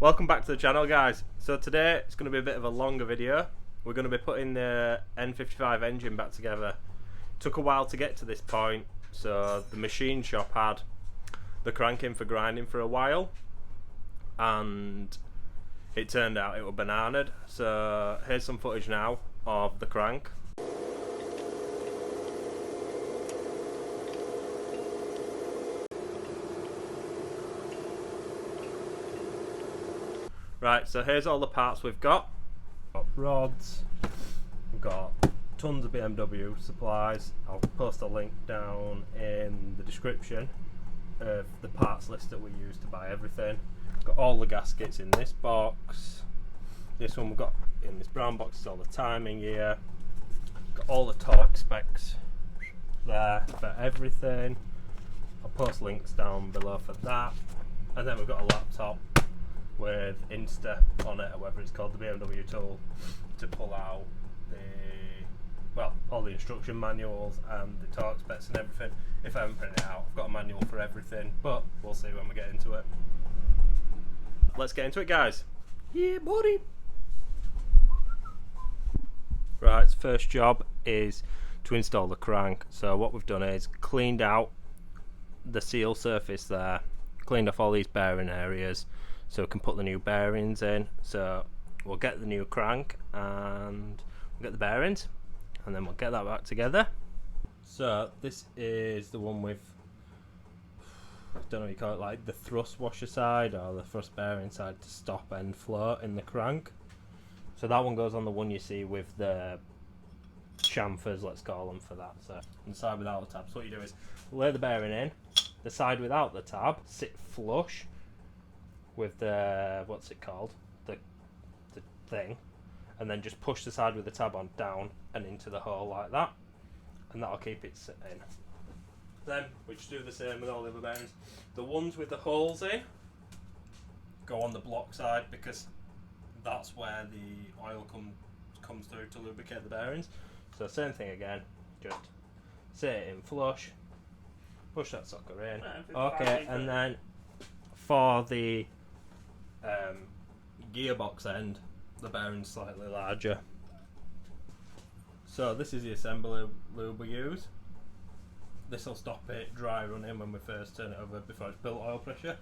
Welcome back to the channel, guys. So today it's going to be a bit of a longer video. We're going to be putting the N55 engine back together. Took a while to get to this point, so the machine shop had the crank in for grinding for a while, and it turned out it was bananaed. So here's some footage now of the crank. Right, so here's all the parts we've got. We've got rods, we've got tons of BMW supplies. I'll post a link down in the description of the parts list that we use to buy everything. Got all the gaskets in this box. This one we've got in this brown box is all the timing gear. Got all the torque specs there for everything. I'll post links down below for that. And then we've got a laptop with Insta on it, or whatever it's called, the BMW tool, to pull out all the instruction manuals and the torque specs and everything. If I haven't printed it out, I've got a manual for everything, but we'll see when we get into it. Let's get into it, guys. Yeah, buddy. Right, first job is to install the crank. So what we've done is cleaned out the seal surface there, cleaned off all these bearing areas, so we can put the new bearings in. So we'll get the new crank and we'll get the bearings, and then we'll get that back together. So this is the one with, I don't know what you call it, like the thrust washer side or the thrust bearing side to stop end flow in the crank. So that one goes on the one you see with the chamfers, let's call them, for that. So on the side without the tab, so what you do is lay the bearing in, the side without the tab sit flush with the, what's it called, the thing, and then just push the side with the tab on down and into the hole like that, and that'll keep it sitting. Then we just do the same with all the other bearings. The ones with the holes in go on the block side, because that's where the oil comes through to lubricate the bearings. So same thing again, just sit it in flush, push that sucker in. Okay, and then for the gearbox end, the bearing's slightly larger. So this is the assembly lube we use. This will stop it dry running when we first turn it over before it's built oil pressure.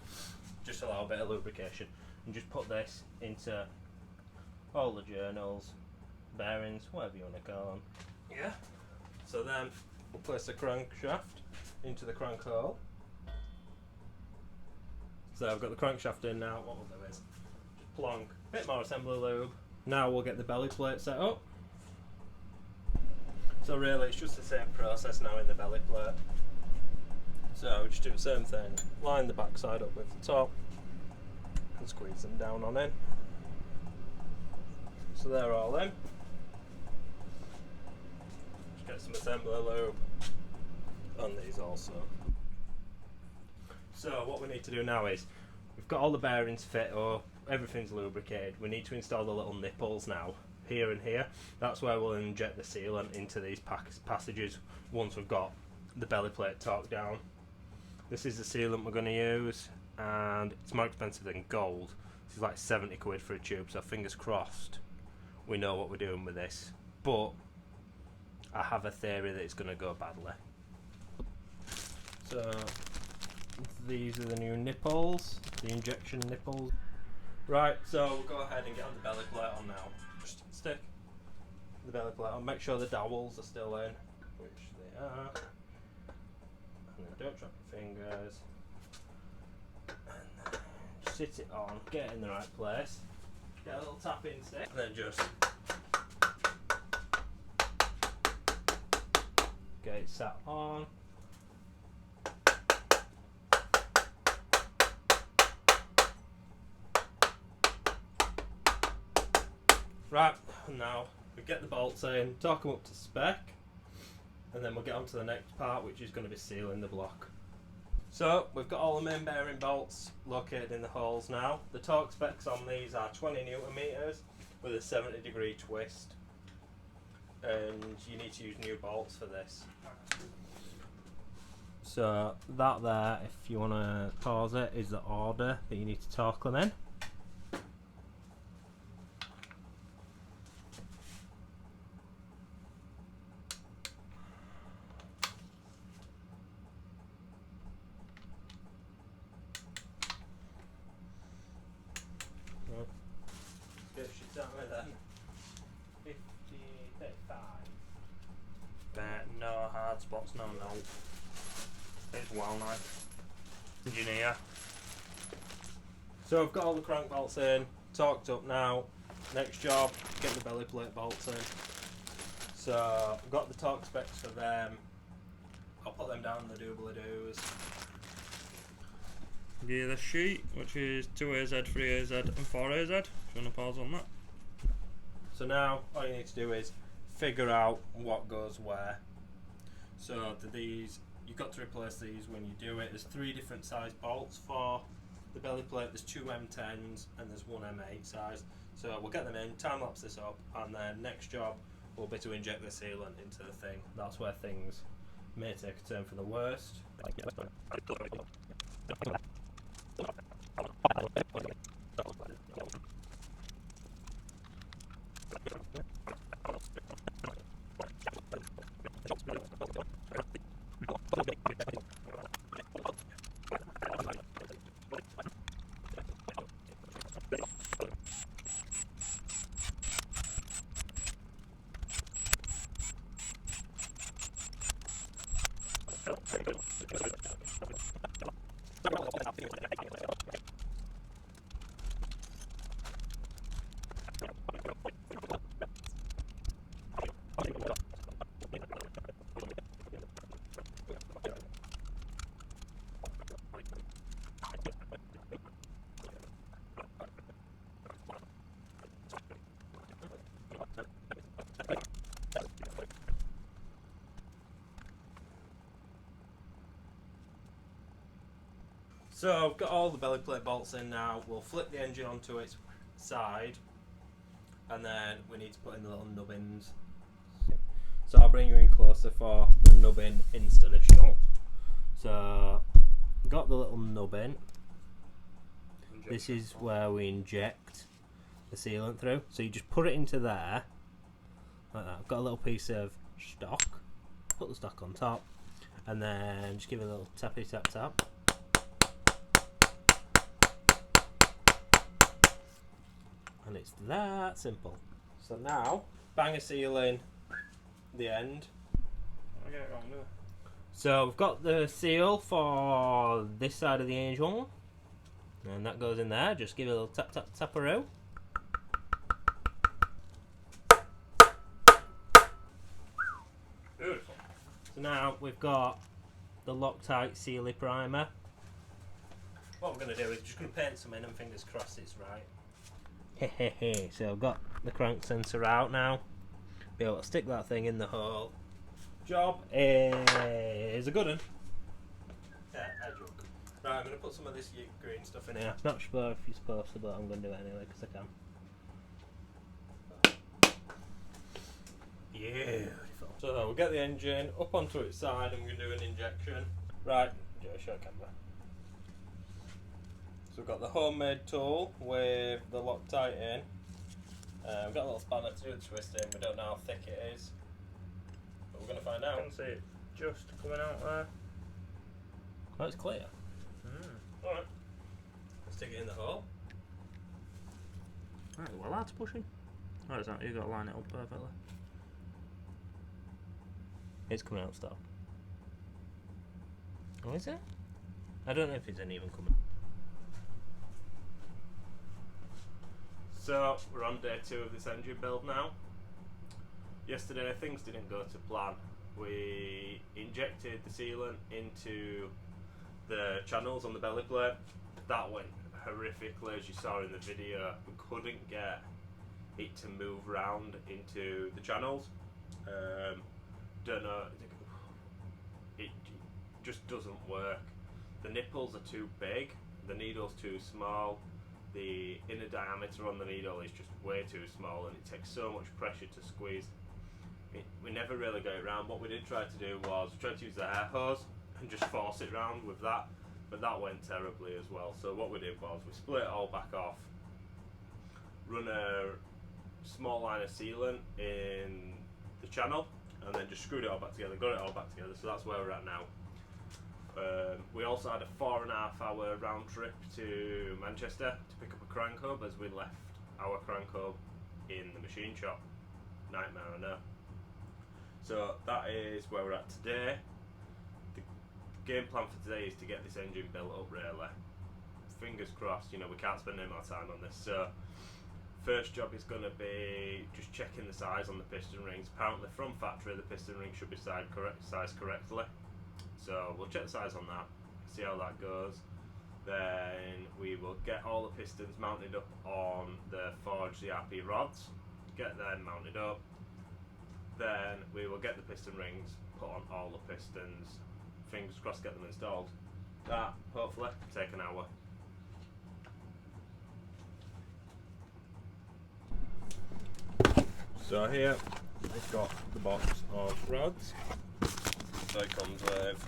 Just allow a bit of lubrication. And just put this into all the journals, bearings, whatever you want to call them. Yeah. So then we'll place the crankshaft into the crank hole. So I've got the crankshaft in now. What we'll do is just plonk a bit more assembly lube. Now we'll get the belly plate set up. So really it's just the same process now in the belly plate. So we just do the same thing. Line the back side up with the top and squeeze them down on in. So they're all in. Just get some assembly lube on these also. So what we need to do now is, we've got all the bearings fit or everything's lubricated. We need to install the little nipples now, here and here. That's where we'll inject the sealant into these passages once we've got the belly plate torqued down. This is the sealant we're going to use, and it's more expensive than gold. This is like 70 quid for a tube, so fingers crossed we know what we're doing with this. But I have a theory that it's going to go badly. So these are the new nipples, the injection nipples. Right, so we'll go ahead and get on the belly plate on now. Just stick the belly plate on, make sure the dowels are still in, which they are. And then don't drop your fingers. And then sit it on, get it in the right place. Get a little tap in stick, and then just get it sat on. Right, now we get the bolts in, torque them up to spec, and then we'll get on to the next part, which is going to be sealing the block. So we've got all the main bearing bolts located in the holes now. The torque specs on these are 20 Newton meters with a 70-degree twist, and you need to use new bolts for this. So that there, if you want to pause it, is the order that you need to torque them in. bad spots now. It's well nice. Engineer. So I've got all the crank bolts in, torqued up now. Next job, get the belly plate bolts in. So I've got the torque specs for them. I'll put them down in the doobly-doos. Give you the sheet, which is 2AZ, 3AZ and 4AZ, if you want to pause on that. So now all you need to do is figure out what goes where. So these, you've got to replace these when you do it. There's 3 different size bolts for the belly plate. There's 2 M10s and there's 1 M8 size. So we'll get them in, time lapse this up, and then next job will be to inject the sealant into the thing. That's where things may take a turn for the worst. So I've got all the belly plate bolts in now. We'll flip the engine onto its side, and then we need to put in the little nubbins. So I'll bring you in closer for the nubbin installation. So got the little nubbin. This is where we inject the sealant through. So you just put it into there like that. I've got a little piece of stock. Put the stock on top, and then just give it a little tappy tap tap. And it's that simple. So now, bang a seal in the end. I get it wrong, do I? So we've got the seal for this side of the engine, and that goes in there. Just give it a little tap tap taparoo. Beautiful. So now we've got the Loctite Sealy primer. What we're going to do is just going to paint some in and fingers crossed it's right. So I've got the crank sensor out now. Be able to stick that thing in the hole. Job is a good one. Yeah, I joke. Right, I'm going to put some of this green stuff in here. Not sure if you're supposed to, but I'm going to do it anyway because I can. Beautiful. So we'll get the engine up onto its side and we're going to do an injection. Right, show camera. So we've got the homemade tool with the Loctite in. We've got a little spanner to do the twisting. We don't know how thick it is, but we're going to find I out. can see it just coming out there. Oh, it's clear. Alright, let's stick it in the hole. Right, well that's pushing. Oh, it's not, you've got to line it up perfectly. It's coming out still. Oh, is it? I don't know if it's even coming. So we're on day 2 of this engine build now. Yesterday things didn't go to plan. We injected the sealant into the channels on the belly plate. That went horrifically, as you saw in the video. We couldn't get it to move around into the channels. Don't know, it just doesn't work. The nipples are too big, the needle's too small. The inner diameter on the needle is just way too small and it takes so much pressure to squeeze. We never really got it round. What we did try to do was we tried to use the air hose and just force it round with that, but that went terribly as well. So what we did was we split it all back off, run a small line of sealant in the channel, and then just screwed it all back together, got it all back together. So that's where we're at now. We also had a 4.5 hour round trip to Manchester to pick up a crank hub, as we left our crank hub in the machine shop. Nightmare, I know. So that is where we're at today. The game plan for today is to get this engine built up really. Fingers crossed, you know, we can't spend any more time on this. So first job is going to be just checking the size on the piston rings. Apparently from factory the piston rings should be sized correctly. So we'll check the size on that, see how that goes. Then we will get all the pistons mounted up on the forged CRP rods, get them mounted up. Then we will get the piston rings put on all the pistons. Fingers crossed, get them installed. That hopefully take an hour. So here we've got the box of rods. So it comes with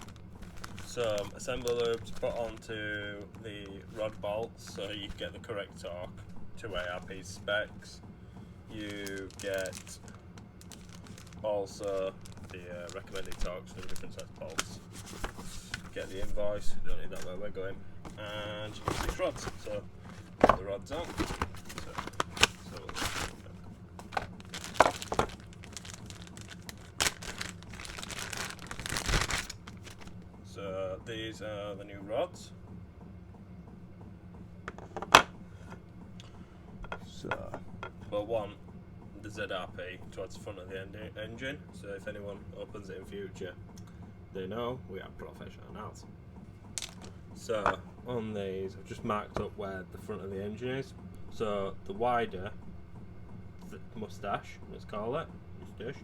some assembly loops put onto the rod bolts so you get the correct torque to ARP specs. You get also the recommended torques for the different sets of bolts. Get the invoice, you don't need that where we're going. And you get these rods. So put the rods on. So these are the new rods. So we'll want the ZRP towards the front of the engine, so if anyone opens it in future, they know we are professionals. So on these, I've just marked up where the front of the engine is. So the wider mustache, let's call it, mustache,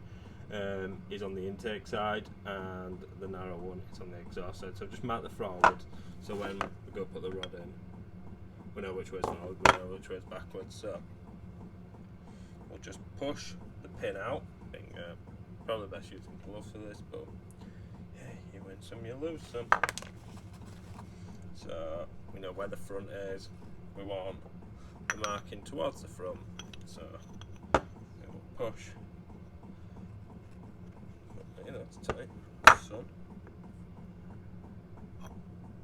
is on the intake side, and the narrow one is on the exhaust side. So I've just marked the forward, so when we go put the rod in, we know which way is forward, we know which way is backwards. So we'll just push the pin out. I think probably best using gloves for this, but yeah, you win some, you lose some. So we know where the front is. We want the marking towards the front, so we'll push. That's tight. Son.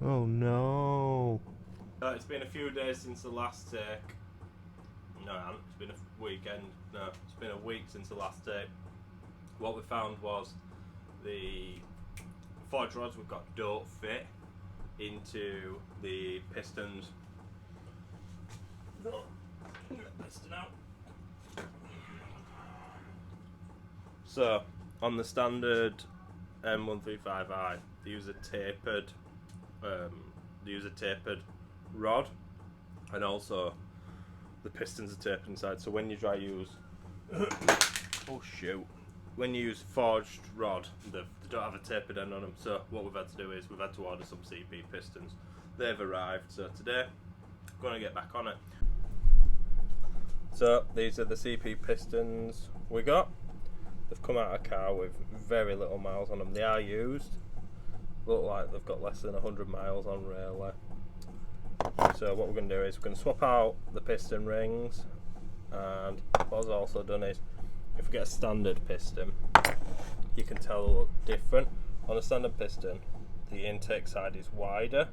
Oh no! It's been a few days since the last take. No, it's been a weekend. No, it's been a week since the last take. What we found was the forged rods we've got don't fit into the pistons. Piston out. So on the standard M135i, they use a tapered rod, and also the pistons are tapered inside. So when you try use when you use forged rod, they don't have a tapered end on them. So what we've had to do is we've had to order some CP pistons. They've arrived, so today I'm going to get back on it. So these are the CP pistons we got. They've come out of a car with very little miles on them. They are used. Look like they've got less than 100 miles on really. So what we're going to do is we're going to swap out the piston rings, and what I've also done is if we get a standard piston, you can tell they look different. On a standard piston, the intake side is wider.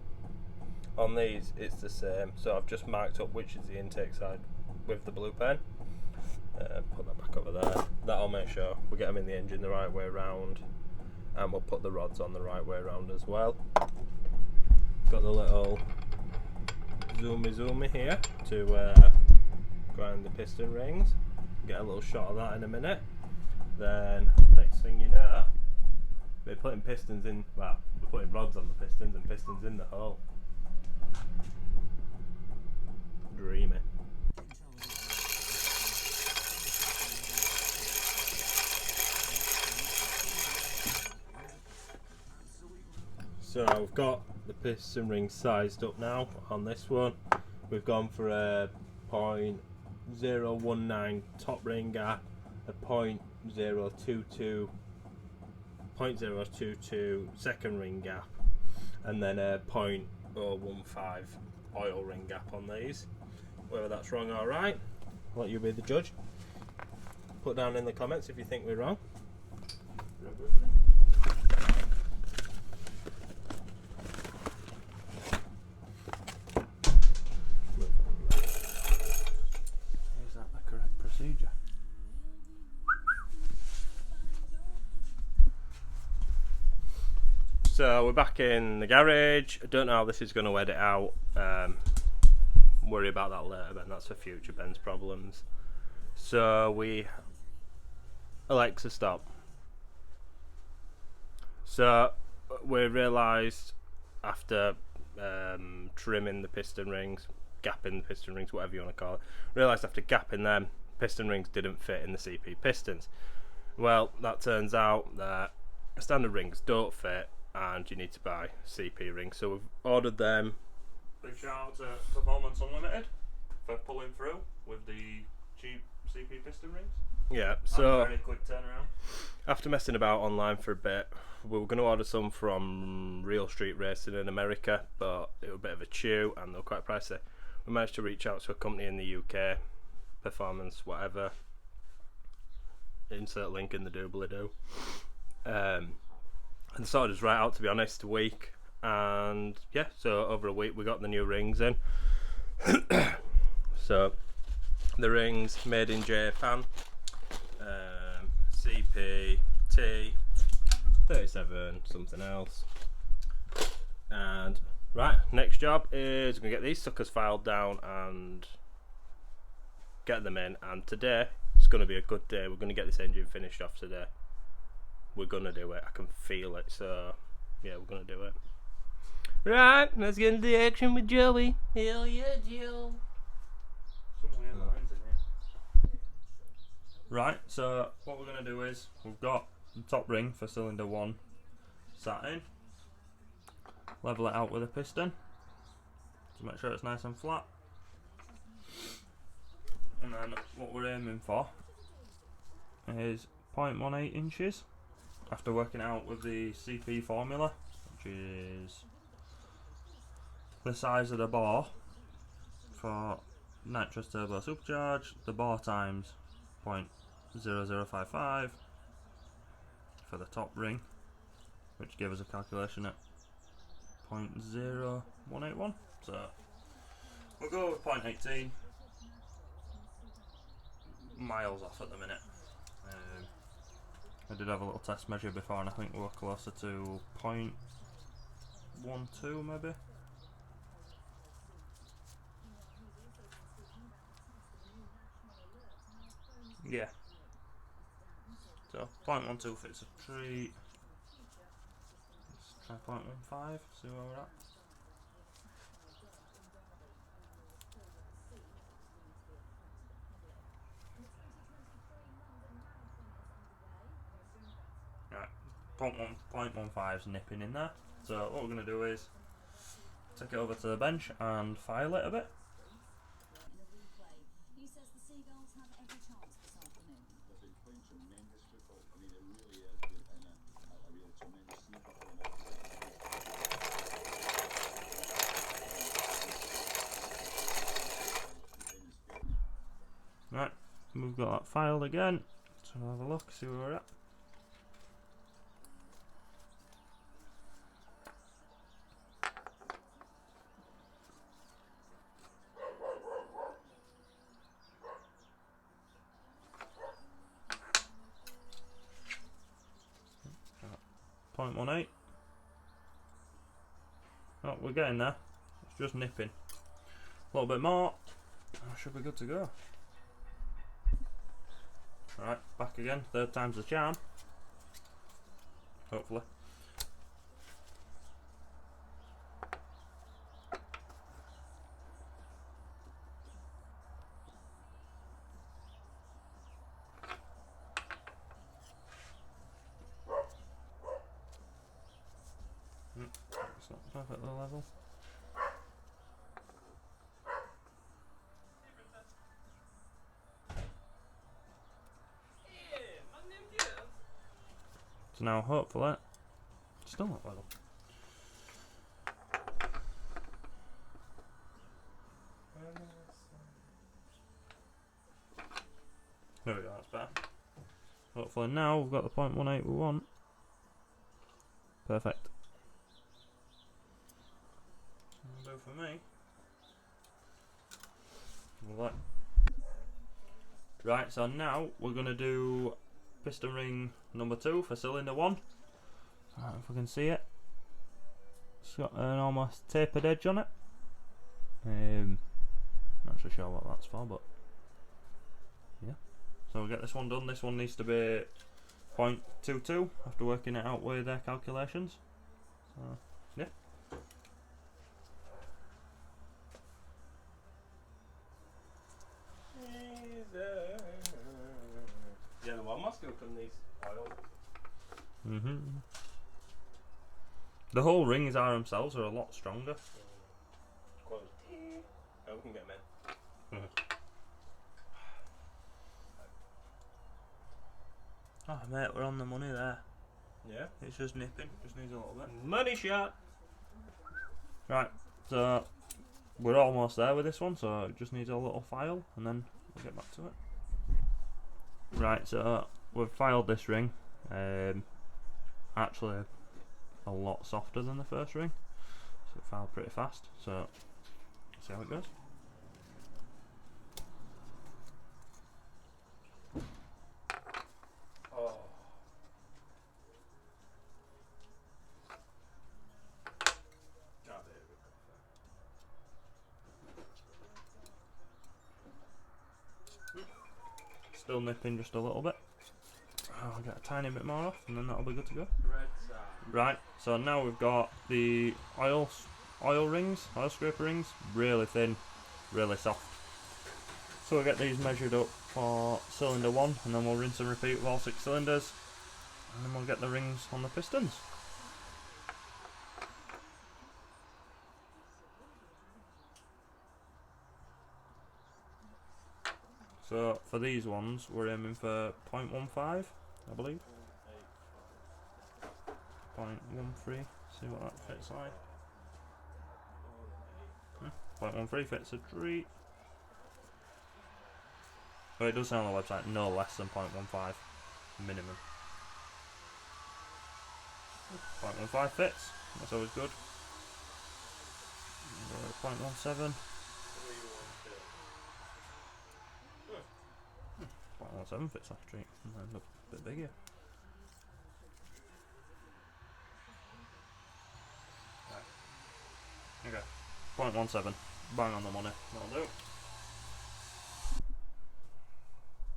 On these it's the same, so I've just marked up which is the intake side with the blue pen. Put that back over there. That'll make sure we get them in the engine the right way around, and we'll put the rods on the right way around as well. Got the little zoomy here to grind the piston rings. Get a little shot of that in a minute. Then next thing you know, we're putting pistons in. Well, we're putting rods on the pistons and pistons in the hole. Dreamy. So we've got the piston ring sized up now on this one. We've gone for a 0.019 top ring gap, a 0.022 second ring gap, and then a 0.015 oil ring gap on these. Whether that's wrong or right, I'll let you be the judge. Put down in the comments if you think we're wrong. So we're back in the garage. I don't know how this is going to edit out. Worry about that later, Ben. That's for future Ben's problems. So Alexa, stop. So we realised after trimming the piston rings, gapping the piston rings, whatever you want to call it, realised after gapping them, piston rings didn't fit in the CP Pistons. Well, that turns out that standard rings don't fit and you need to buy CP rings. So we've ordered them. Big shout out to Performance Unlimited for pulling through with the cheap CP piston rings. Yeah, And so very quick turnaround. after messing about online for a bit, we were going to order some from Real Street Racing in America, but it was a bit of a chew and they were quite pricey. We managed to reach out to a company in the UK, Performance, whatever. Insert link in the doobly-doo. And they sorted us right out, to be honest, a week. And yeah, so over a week we got the new rings in. So the rings made in Japan, CP T 37 something else. And right, next job is we're gonna get these suckers filed down and get them in. And today it's gonna be a good day. We're gonna get this engine finished off today. We're gonna do it. I can feel it. So yeah, we're gonna do it. Right, let's get into the action with Joey. Hell yeah, Joe. Some weird lines in here. Right, so what we're going to do is we've got the top ring for cylinder 1 sat in. Level it out with a piston to make sure it's nice and flat. And then what we're aiming for is 0.18 inches after working out with the CP formula, which is the size of the bore for nitrous turbo supercharge, the bore times 0.0055 for the top ring, which gave us a calculation at 0.0181. So we'll go with 0.18. Miles off at the minute. I did have a little test measure before and I think we were closer to 0.12 maybe. Yeah. So 0.12 fits a treat. Let's try 0.15, see where we're at. Right, 0.15 is nipping in there. So what we're going to do is take it over to the bench and file it a bit. Right, we've got that filed again, so we'll have a look, see where we're at. Right, 0.18. Oh, we're getting there. It's just nipping. A little bit more. Should be good to go. Alright, back again. Third time's the charm. Hopefully. It's not perfectly level. So now hopefully it's still not level. There we go, that's better. Hopefully now we've got the 0.18 we want. Perfect. That'll do for me. Right, so now we're going to do piston ring number 2 for cylinder 1. If we can see it. It's got an almost tapered edge on it. Not so sure what that's for, but yeah. So we'll get this one done. This one needs to be 0.22 after working it out with their calculations. So yeah. Yeah, the one must go from these oil. The whole rings are themselves are a lot stronger. Quality. Oh, we can get them in. Oh mate, we're on the money there. Yeah. It's just nipping, just needs a little bit. Money shot. Right, so we're almost there with this one, so it just needs a little file and then we'll get back to it. Right, so we've filed this ring. Actually a lot softer than the first ring, so it filed pretty fast, so let's see how it goes. Oh. Still nipping just a little bit. I'll get a tiny bit more off and then that'll be good to go. Right, so now we've got the oil rings, oil scraper rings, really thin, really soft. So we'll get these measured up for cylinder 1 and then we'll rinse and repeat with all 6 cylinders and then we'll get the rings on the pistons. So for these ones we're aiming for 0.15, I believe. 0.13, see what that fits like. 0.13 fits a treat. But it does say on the website no less than 0.15 minimum. 0.15 fits, that's always good. 0.17. 0.17 fits like a treat, and then a bit bigger. Right. Okay, 0.17, bang on the money, that'll do.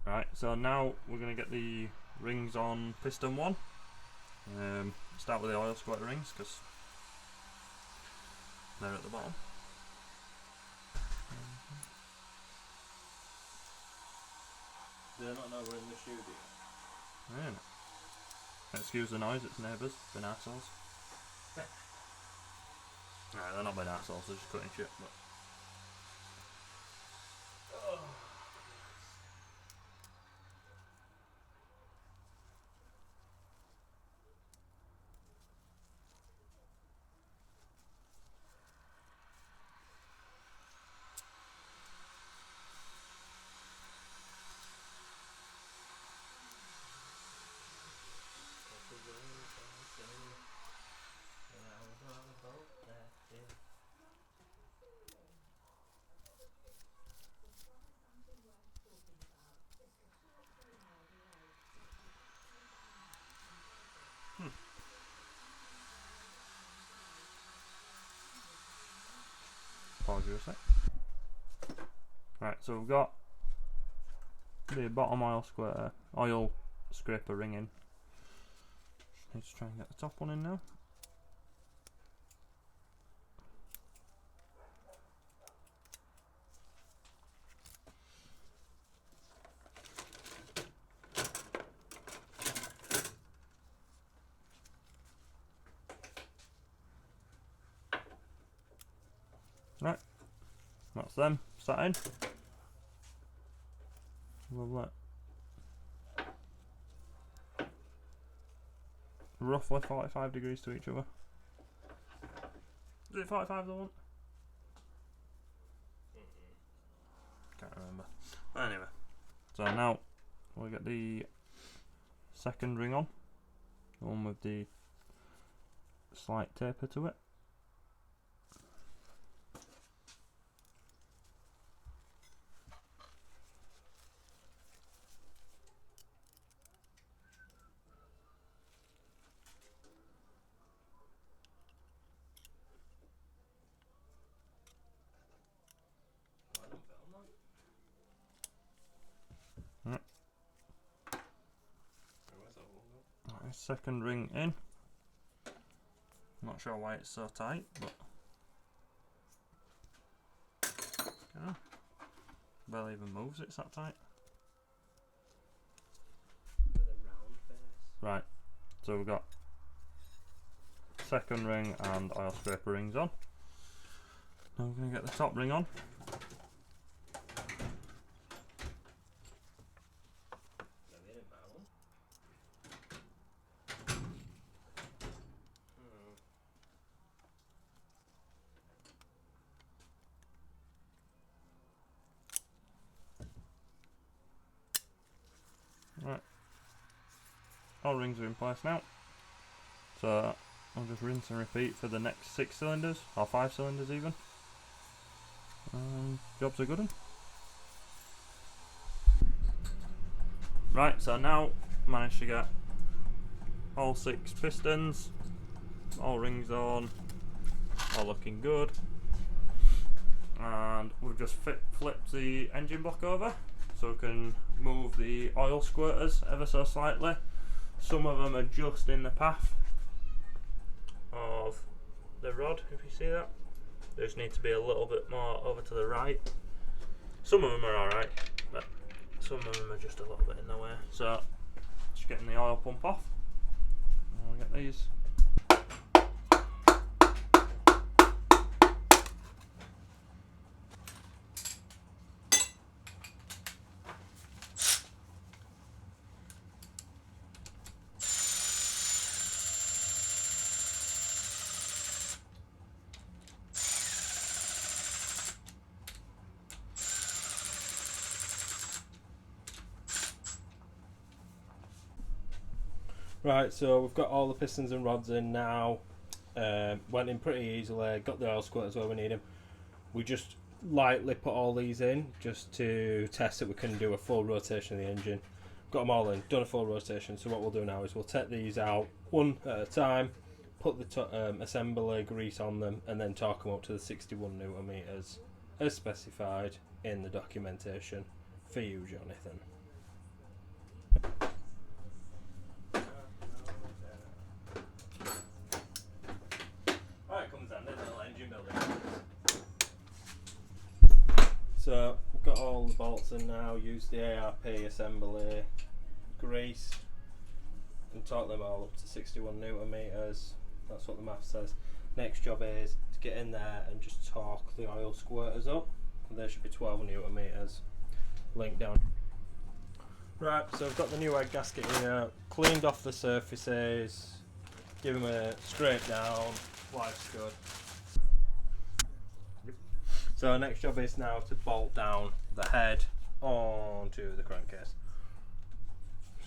Right, so now we're going to get the rings on piston 1. Start with the oil squirter rings because they're at the bottom. Do they not know we're in the studio? Yeah. Excuse the noise, it's neighbours, been arseholes. Nah, they're not been arseholes, they're just cutting shit, but... Pause you a sec. Right, so we've got the bottom oil scraper ring in. Need to try and get the top one in now. Right, that's them sat in. Lovely. Roughly 45 degrees to each other. Is it 45 the one? Can't remember. Anyway, so now we'll get the second ring on, the one with the slight taper to it. second ring in. Not sure why it's so tight, but yeah. Barely even moves, it's that tight. With a round base. Right, so we've got second ring and oil scraper rings on. Now we're going to get the top ring on. Right, all rings are in place now, so I'll just rinse and repeat for the next 6 cylinders, or 5 cylinders even. Jobs are good 'un. Right, so now managed to get all 6 pistons, all rings on, all looking good, and we've just flipped the engine block over so we can move the oil squirters ever so slightly. Some of them are just in the path of the rod, if you see that. They just need to be a little bit more over to the right. Some of them are alright, but some of them are just a little bit in the way. So, just getting the oil pump off. And I'll get these. Right, so we've got all the pistons and rods in now. Went in pretty easily, got the oil squirters where we need them. We just lightly put all these in just to test that we can do a full rotation of the engine. Got them all in, done a full rotation, so what we'll do now is we'll take these out one at a time, put the assembly grease on them, and then torque them up to the 61 Newton meters as specified in the documentation for you, Jonathan. So we've got all the bolts in now, use the ARP assembly grease and torque them all up to 61 Newton meters. That's what the math says. Next job is to get in there and just torque the oil squirters up. There should be 12 Newton meters. Link down. Right, so we've got the new head gasket here, cleaned off the surfaces, give them a scrape down, life's good. So our next job is now to bolt down the head onto the crankcase.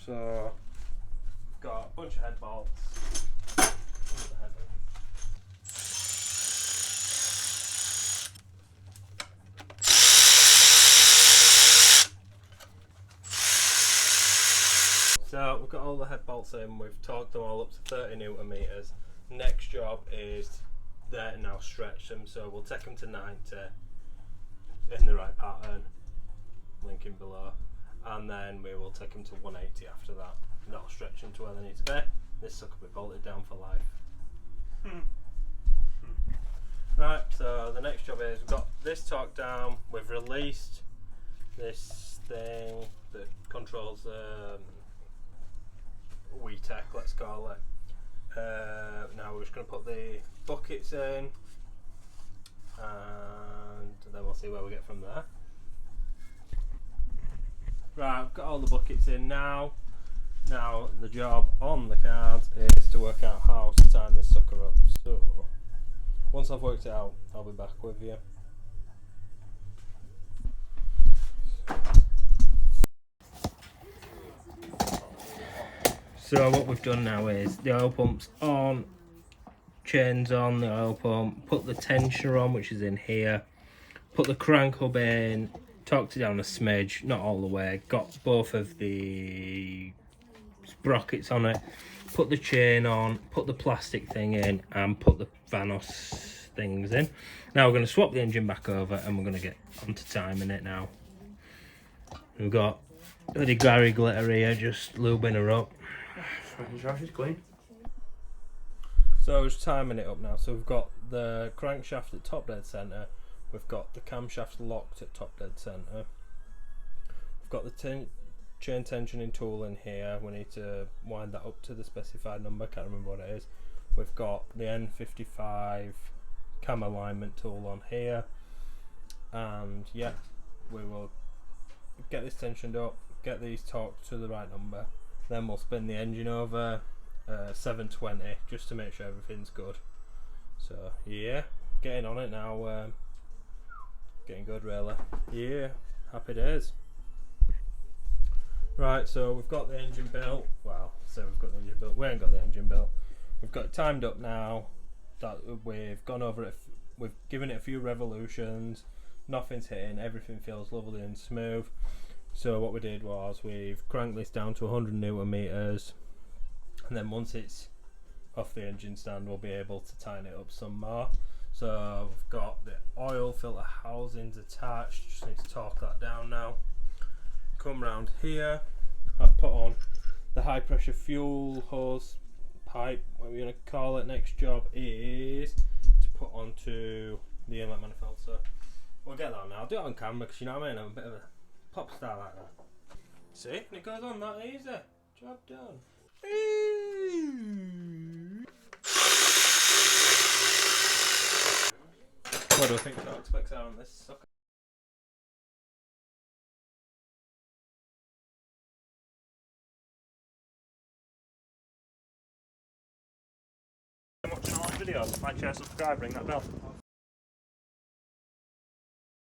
So got a bunch of head bolts. So we've got all the head bolts in, we've torqued them all up to 30 Newton meters. Next job is there to now stretch them, so we'll take them to 90 in the right pattern, linking below, and then we will take them to 180 after that. That'll stretch them to where they need to be. This sucker will be bolted down for life. Right, so the next job is we've got this torque down, we've released this thing that controls WeTech, let's call it. Now we're just going to put the buckets in and then we'll see where we get from there. Right, I've got all the buckets in now. Now the job on the card is to work out how to time this sucker up. So once I've worked it out, I'll be back with you. So what we've done now is the oil pump's on, chains on the oil pump, put the tensioner on, which is in here, put the crank hub in, torqued it down a smidge, not all the way, got both of the sprockets on it, put the chain on, put the plastic thing in, and put the Vanos things in. Now we're going to swap the engine back over and we're going to get onto timing it now. We've got the Gary glitter here, just lubing her up. Just making sure she's clean. So just timing it up now. So we've got the crankshaft at top dead centre. We've got the camshaft locked at top dead centre. We've got the chain tensioning tool in here. We need to wind that up to the specified number. Can't remember what it is. We've got the N55 cam alignment tool on here. And yeah, we will get this tensioned up, get these torqued to the right number. Then we'll spin the engine over 720 just to make sure everything's good. So yeah, getting on it now. Getting good really. Yeah, happy days. Right, so we've got the engine built. Well, so we've got the engine built. We ain't got the engine built. We've got it timed up now. That we've gone over it. We've given it a few revolutions. Nothing's hitting. Everything feels lovely and smooth. So what we did was we've cranked this down to 100 Newton meters, and then once it's off the engine stand, we'll be able to tighten it up some more. So we've got the oil filter housings attached. Just need to torque that down now. Come round here. I've put on the high pressure fuel hose pipe. What we're going to call it next job is to put onto the inlet manifold. So we'll get that on now. I'll do it on camera because you know what I mean. I'm a bit of a pop star like that. See, and it goes on that easy. Job done. What do I think torque specs are on this sucker? Watching all the videos, like, share, subscribe, ring that bell.